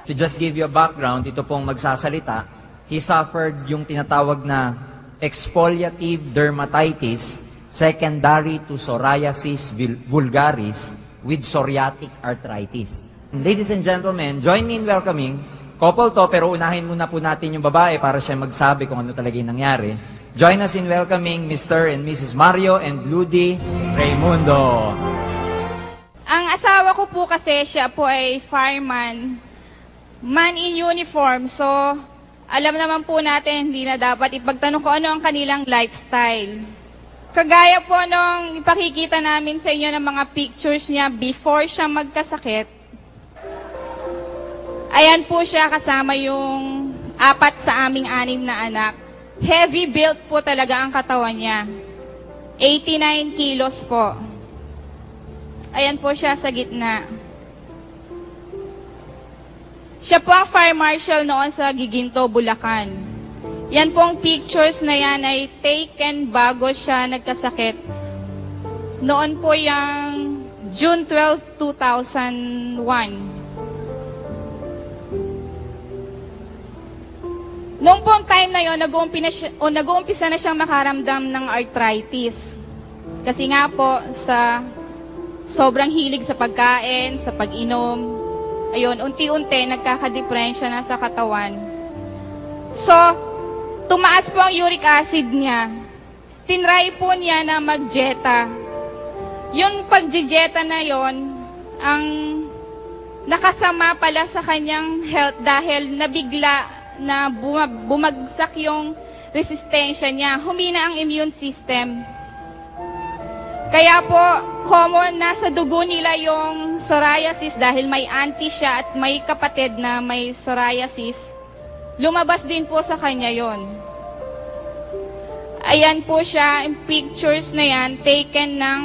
To just give you a background, ito pong magsasalita, he suffered yung tinatawag na exfoliative dermatitis secondary to psoriasis vulgaris with psoriatic arthritis. Ladies and gentlemen, join me in welcoming, couple to, pero unahin muna po natin yung babae para siya magsabi kung ano talaga yung nangyari. Join us in welcoming Mr. and Mrs. Mario and Ludi Raimundo. Ang asawa ko po kasi siya po ay fireman, man in uniform, so alam naman po natin hindi na dapat ipagtanong kung ano ang kanilang lifestyle. Kagaya po nung ipakikita namin sa inyo ng mga pictures niya before siya magkasakit. Ayan po siya kasama yung 4 sa aming 6 na anak. Heavy built po talaga ang katawan niya. 89 kilos po. Ayan po siya sa gitna. Siya po ang fire marshal noon sa Giginto, Bulacan. Yan pong pictures na yan ay taken bago siya nagkasakit. Noon po yung June 12, 2001. Noong pong time na yon, nag-uumpisa na siyang makaramdam ng arthritis. Kasi nga po, sa sobrang hilig sa pagkain, sa pag-inom, ayun, unti-unti, nagkakadepresya na sa katawan. So, tumaas po ang uric acid niya. Tinry po niya na mag-jeta. Yung pag-jeta na yon, ang nakasama pala sa kanyang health dahil nabigla na bumagsak yung resistensya niya. Humina ang immune system. Kaya po, common na sa dugo nila yung psoriasis dahil may auntie siya at may kapatid na may psoriasis. Lumabas din po sa kanya yon. Ayan po siya, yung pictures na yan, taken ng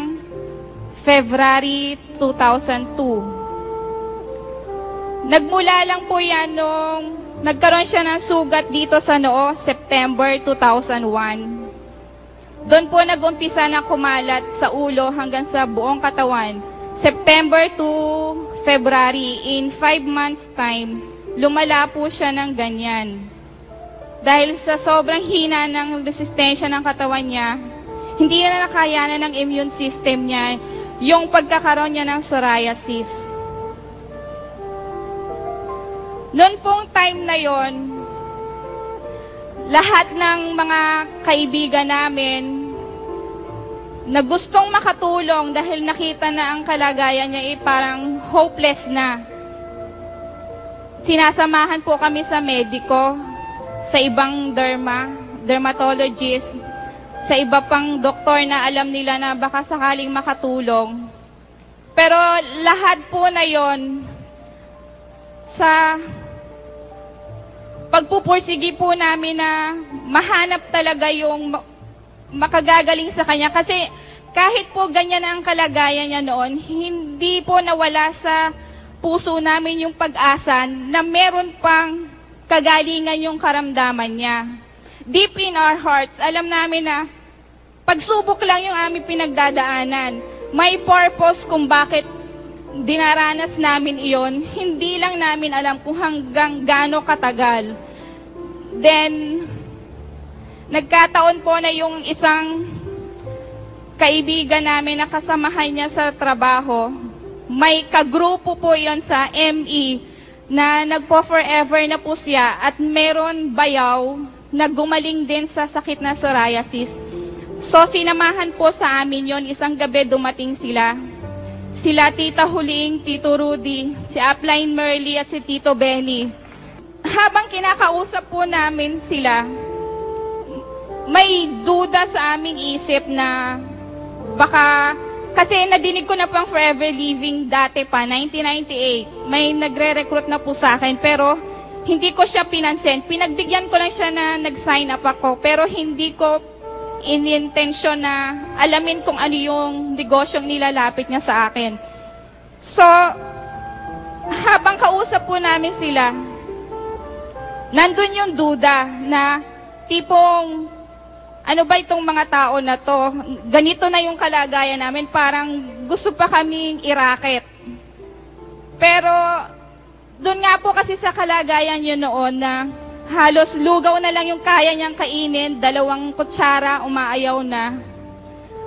February 2002. Nagmula lang po yan nung nagkaroon siya ng sugat dito sa noo, September 2001. Doon po nag-umpisa na kumalat sa ulo hanggang sa buong katawan. September to February, in 5 months time, lumala po siya ng ganyan. Dahil sa sobrang hina ng resistensya ng katawan niya, hindi na nakayanan ng immune system niya yung pagkakaroon niya ng psoriasis. Noon pong time na yon, lahat ng mga kaibigan namin na gustong makatulong dahil nakita na ang kalagayan niya ay parang hopeless na. Sinasamahan po kami sa mediko, sa ibang dermatologist, sa iba pang doktor na alam nila na baka sakaling makatulong. Pero lahat po na yon sa pagpupursigi po namin na mahanap talaga yung makagagaling sa kanya. Kasi kahit po ganyan ang kalagayan niya noon, hindi po nawala sa puso namin yung pag-asa na meron pang kagalingan yung karamdaman niya. Deep in our hearts, alam namin na pagsubok lang yung aming pinagdadaanan. May purpose kung bakit dinaranas namin iyon, hindi lang namin alam kung hanggang gaano katagal. Then, nagkataon po na yung isang kaibigan namin na kasamahan niya sa trabaho, may kagrupo po yon sa ME na nagpo-forever na po siya at meron bayaw na gumaling din sa sakit na psoriasis. So, sinamahan po sa amin yon. Isang gabi dumating sila. Sila Tita Huling, Tito Rudy, si Upline Merly at si Tito Benny. Habang kinakausap po namin sila, may duda sa aming isip na baka, kasi nadinig ko na pang Forever Living dati pa, 1998. May nagre-recruit na po sa akin, pero hindi ko siya pinansin. Pinagbigyan ko lang siya na nag-sign up ako, pero hindi ko inintensyon na alamin kung ano yung negosyong nilalapit niya sa akin. So, habang kausap po namin sila, nandun yung duda na tipong, ano ba itong mga tao na to? Ganito na yung kalagayan namin, parang gusto pa kaming iraket. Pero, Doon nga po kasi sa kalagayan yun noon na halos lugaw na lang yung kaya niyang kainin, 2 kutsara, umaayaw na.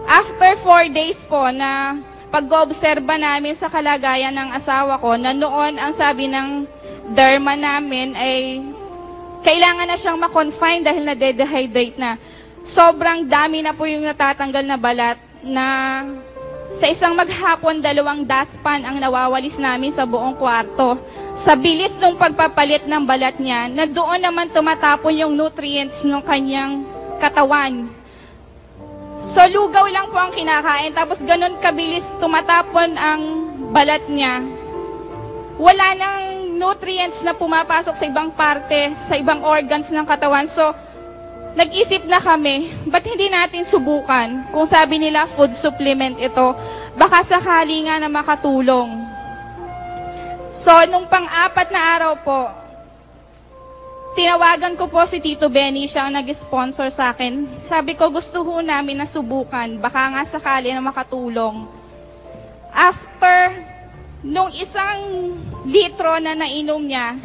After 4 days po na pag-obserba namin sa kalagayan ng asawa ko, na noon ang sabi ng derma namin ay kailangan na siyang ma-confine dahil na-dehydrate na. Sobrang dami na po yung natatanggal na balat na sa isang maghapon, 2 dustpan ang nawawalis namin sa buong kwarto. Sa bilis ng pagpapalit ng balat niya, na doon naman tumatapon yung nutrients ng kanyang katawan. So, lugaw lang po ang kinakain, tapos ganun kabilis tumatapon ang balat niya. Wala nang nutrients na pumapasok sa ibang parte, sa ibang organs ng katawan. So, nag-isip na kami, ba't hindi natin subukan? Kung sabi nila food supplement ito, baka sakali nga na makatulong. So, nung pang-4 na araw po, tinawagan ko po si Tito Benny, siya ang nag-sponsor sa akin. Sabi ko, gusto ho namin na subukan, baka nga sakali na makatulong. After nung 1 litro na nainom niya,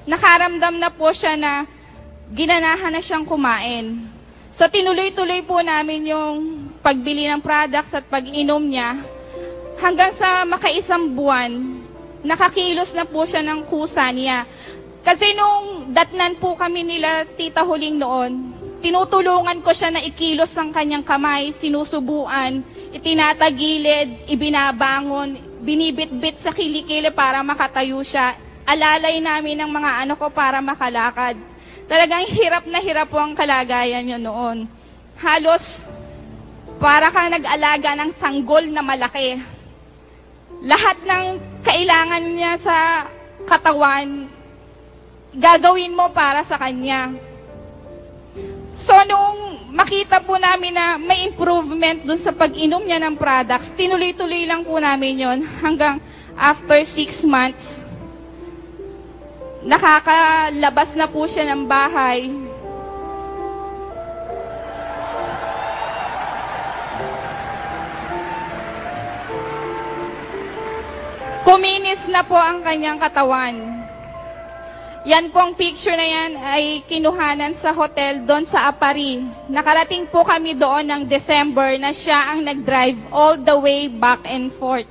nakaramdam na po siya na ginanahan na siyang kumain. So, tinuloy-tuloy po namin yung pagbili ng products at pag-inom niya. Hanggang sa maka-1 buwan, nakakilos na po siya ng kusa niya. Kasi nung datnan po kami nila Tita Huling noon, tinutulungan ko siya na ikilos ang kanyang kamay, sinusubuan, itinatagilid, ibinabangon, binibit-bit sa kilikili para makatayo siya. Alalay namin ng mga ko para makalakad. Talagang hirap na hirap po ang kalagayan niya noon. Halos para kang nag-alaga ng sanggol na malaki. Lahat ng kailangan niya sa katawan, gagawin mo para sa kanya. So, nung makita po namin na may improvement dun sa pag-inom niya ng products, tinuloy-tuloy lang po namin yon hanggang after 6 months, nakakalabas na po siya ng bahay. Kuminis na po ang kanyang katawan. Yan pong picture na yan ay kinuhanan sa hotel doon sa Apari. Nakarating po kami doon ng December na siya ang nag-drive all the way back and forth.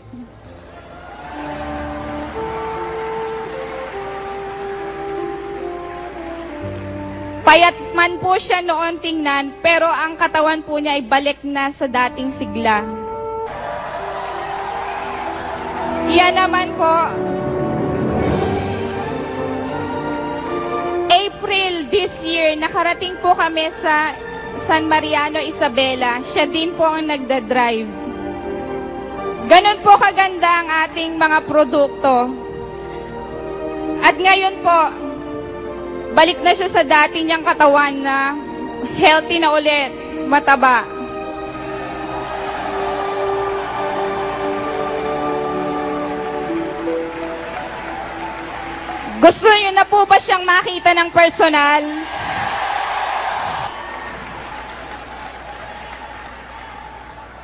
Payat man po siya noon tingnan, pero ang katawan po niya ay balik na sa dating sigla. Yan naman po, April this year, nakarating po kami sa San Mariano, Isabela. Siya din po ang nagda-drive. Ganon po kaganda ang ating mga produkto. At ngayon po, balik na siya sa dati niyang katawan na healthy na ulit, mataba. Gusto niyo na po ba siyang makita ng personal?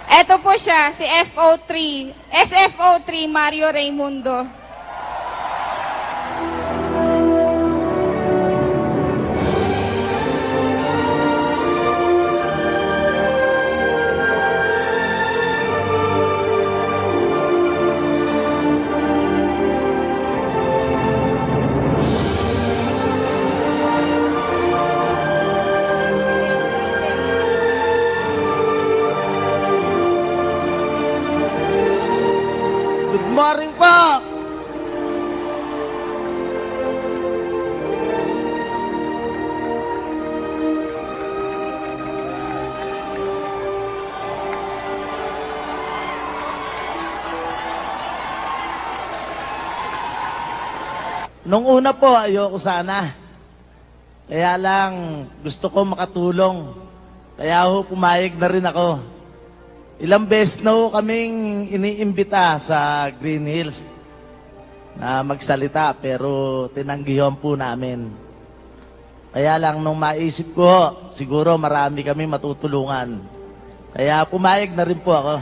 Ito po siya, si SFO3 Mario Raimundo. Good morning po! Nung una po, ayoko sana. Kaya lang, gusto ko makatulong. Kaya ho, pumayag na rin ako. Ilang beses na ho kaming iniimbita sa Green Hills na magsalita, pero tinanggihan po namin. Kaya lang, nung maisip ko, siguro marami kami matutulungan. Kaya pumayag na rin po ako.